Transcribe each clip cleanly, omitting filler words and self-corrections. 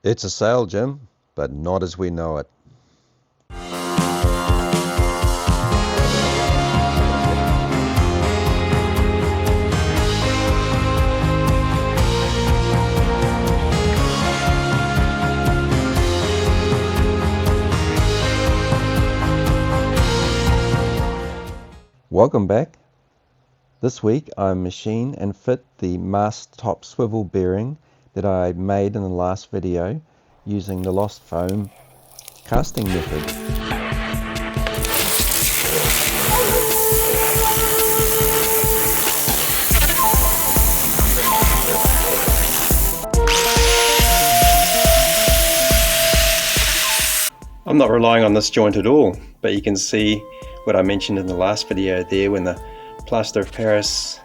It's a sail, Jim, but not as we know it. Welcome back. This week I machine and fit the mast top swivel bearing that I made in the last video using the lost foam casting method. I'm not relying on this joint at all, but you can see what I mentioned in the last video there, when the plaster of Paris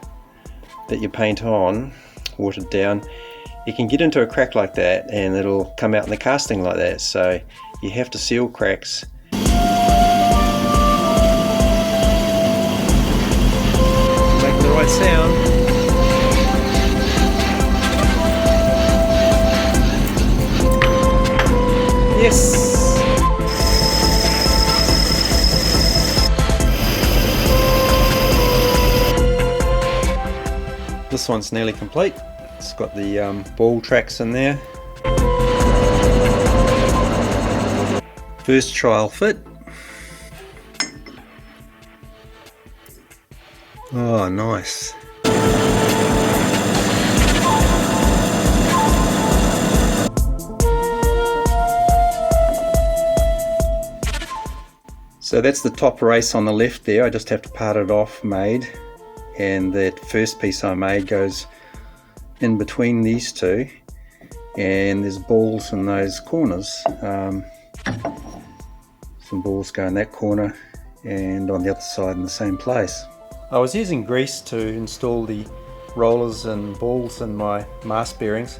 that you paint on, watered down, you can get into a crack like that and it'll come out in the casting like that, so you have to seal cracks. Make the right sound. Yes! This one's nearly complete. It's got the ball tracks in there. First trial fit. Oh, nice. So that's the top race on the left there. I just have to part it off, made. And that first piece I made goes in between these two, and there's balls in those corners. Some balls go in that corner and on the other side in the same place. I was using grease to install the rollers and balls in my mast bearings,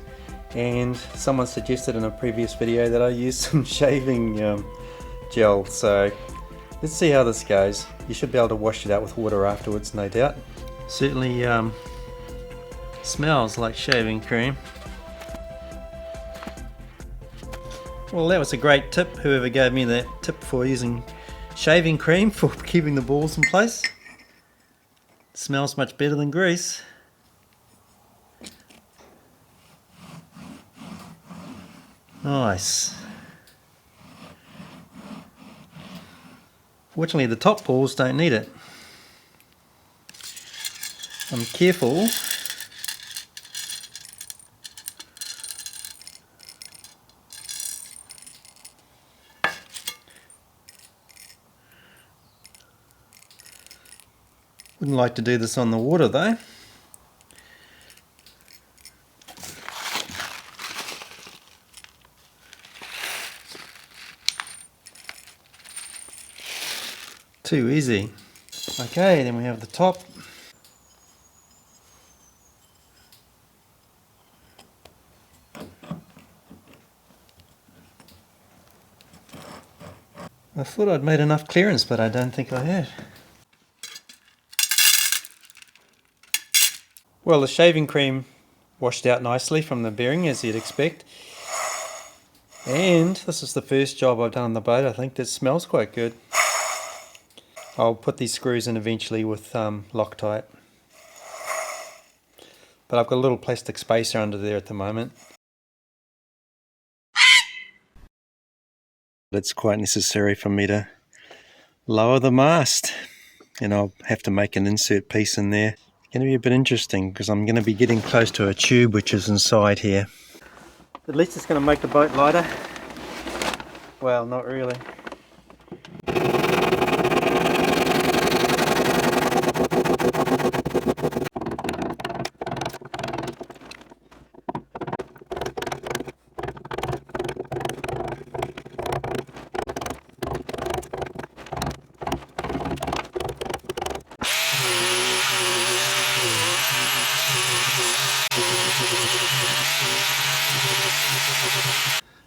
and someone suggested in a previous video that I use some shaving gel, so let's see how this goes. You should be able to wash it out with water afterwards, no doubt. Certainly smells like shaving cream. Well, that was a great tip, whoever gave me that tip for using shaving cream for keeping the balls in place. It smells much better than grease. Nice. Fortunately, the top balls don't need it. I'm careful wouldn't like to do this on the water though. Too easy. Okay, then we have the top. I thought I'd made enough clearance, but I don't think I have. Well, the shaving cream washed out nicely from the bearing, as you'd expect. And this is the first job I've done on the boat, I think. That smells quite good. I'll put these screws in eventually with Loctite. But I've got a little plastic spacer under there at the moment. It's quite necessary for me to lower the mast, and I'll have to make an insert piece in there. It's going to be a bit interesting because I'm going to be getting close to a tube which is inside here. At least it's going to make the boat lighter. Well, not really.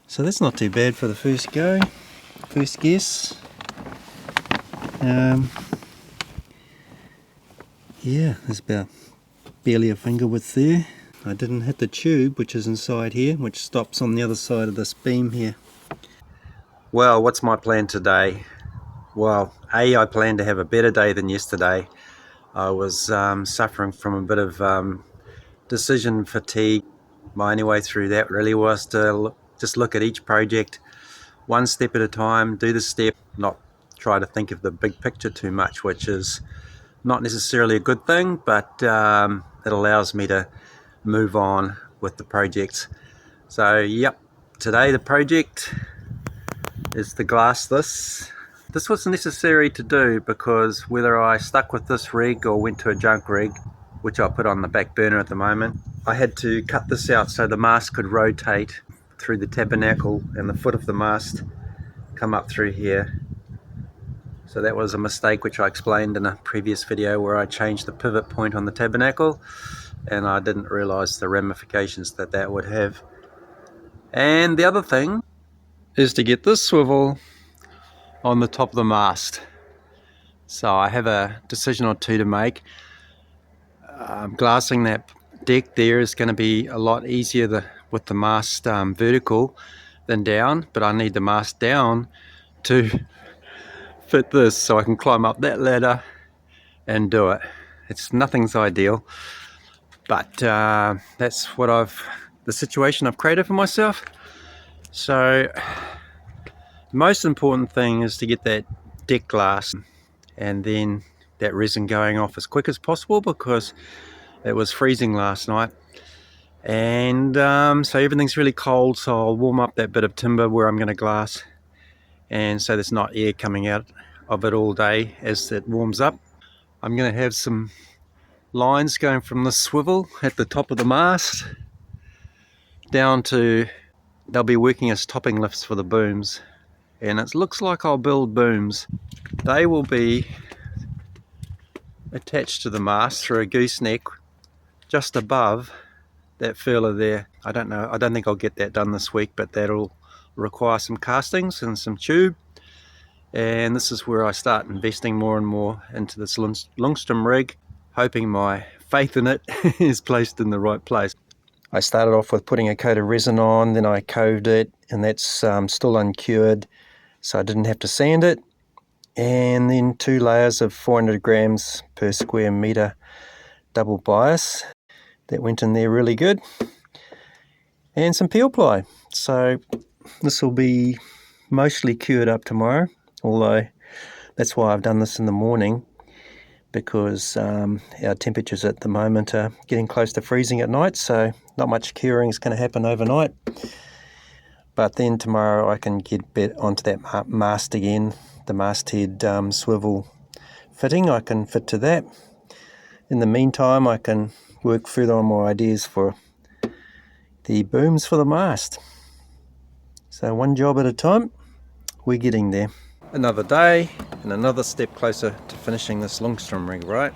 So that's not too bad for the first go, first guess. Yeah, there's about barely a finger width there. I didn't hit the tube which is inside here, which stops on the other side of this beam here. Well, what's my plan today? Well, I plan to have a better day than yesterday. I was suffering from a bit of decision fatigue. My only way through that really was to just look at each project one step at a time, do the step, not try to think of the big picture too much, which is not necessarily a good thing, but it allows me to move on with the projects. So yep, today the project is to glass this. This was necessary to do because whether I stuck with this rig or went to a junk rig, which I'll put on the back burner at the moment, I had to cut this out so the mast could rotate through the tabernacle and the foot of the mast come up through here. So that was a mistake which I explained in a previous video where I changed the pivot point on the tabernacle and I didn't realize the ramifications that that would have. And the other thing is to get this swivel on the top of the mast. So I have a decision or two to make. Glassing that deck there is going to be a lot easier with the mast vertical than down, but I need the mast down to fit this so I can climb up that ladder and do it. Nothing's ideal, but that's the situation I've created for myself. So the most important thing is to get that deck glass and then that resin going off as quick as possible because it was freezing last night. And so everything's really cold, so I'll warm up that bit of timber where I'm going to glass, and so there's not air coming out of it all day as it warms up. I'm going to have some lines going from the swivel at the top of the mast down to, they'll be working as topping lifts for the booms, and it looks like I'll build booms. They will be attached to the mast through a gooseneck just above that furler there. I don't know, I don't think I'll get that done this week, but that'll require some castings and some tube, and this is where I start investing more and more into this Ljungstrom rig, hoping my faith in it is placed in the right place. I started off with putting a coat of resin on, then I coved it, and that's still uncured, so I didn't have to sand it, and then 2 layers of 400 grams per square meter double bias that went in there really good, and some peel ply. So this will be mostly cured up tomorrow, although that's why I've done this in the morning, because our temperatures at the moment are getting close to freezing at night, so not much curing is going to happen overnight. But then tomorrow I can get onto that mast again, the masthead swivel fitting. I can fit to that. In the meantime, I can work further on my ideas for the booms for the mast. So one job at a time, we're getting there. Another day and another step closer to finishing this Ljungstrom rig, right?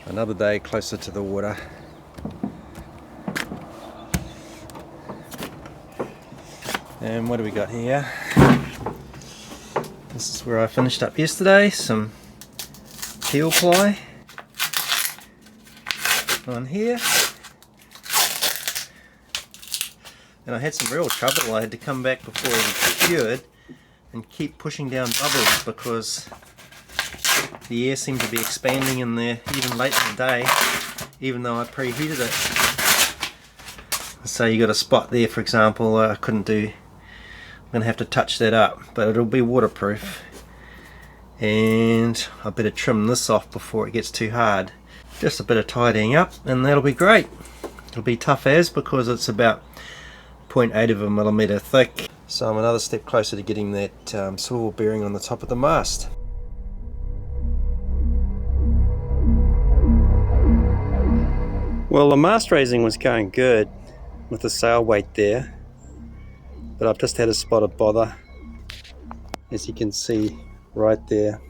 Another day closer to the water. And what do we got here? This is where I finished up yesterday. Some peel ply on here, and I had some real trouble. I had to come back before it was cured and keep pushing down bubbles because the air seemed to be expanding in there even late in the day, even though I preheated it. So you got a spot there, for example, I couldn't do. I'm going to have to touch that up, but it'll be waterproof, and I better trim this off before it gets too hard. Just a bit of tidying up and that'll be great. It'll be tough as because it's about 0.8 of a millimeter thick. So I'm another step closer to getting that swivel bearing on the top of the mast. Well, the mast raising was going good with the sail weight there, but I've just had a spot of bother, as you can see right there.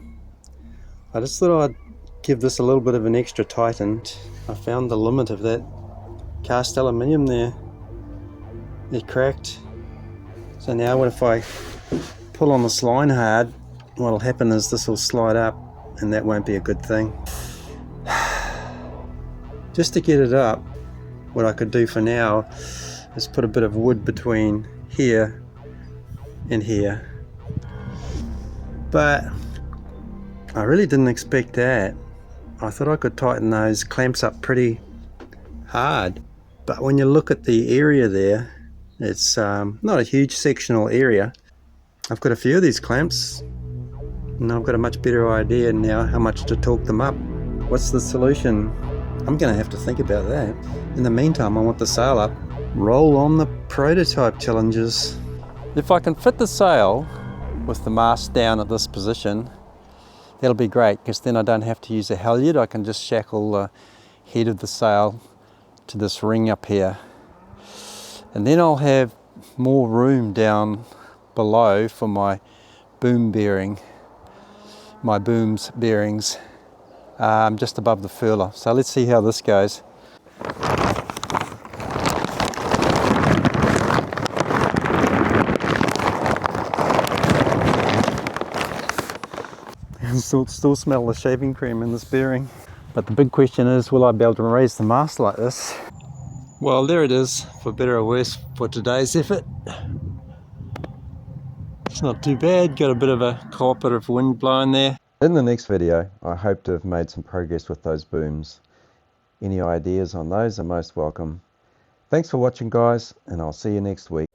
I just thought I'd give this a little bit of an extra tighten. I found the limit of that cast aluminium there. It cracked. So now if I pull on this line hard, what'll happen is this will slide up, and that won't be a good thing. Just to get it up, what I could do for now is put a bit of wood between here and here. But I really didn't expect that. I thought I could tighten those clamps up pretty hard. But when you look at the area there, it's not a huge sectional area. I've got a few of these clamps and I've got a much better idea now how much to torque them up. What's the solution? I'm going to have to think about that. In the meantime, I want the sail up. Roll on the prototype challenges. If I can fit the sail with the mast down at this position, that'll be great, because then I don't have to use a halyard. I can just shackle the head of the sail to this ring up here. And then I'll have more room down below for my boom bearing, my boom's bearings, just above the furler. So let's see how this goes. Still smell the shaving cream in this bearing. But the big question is, will I be able to raise the mast like this? Well, there it is, for better or worse, for today's effort. It's not too bad, got a bit of a cooperative wind blowing there. In the next video, I hope to have made some progress with those booms. Any ideas on those are most welcome. Thanks for watching, guys, and I'll see you next week.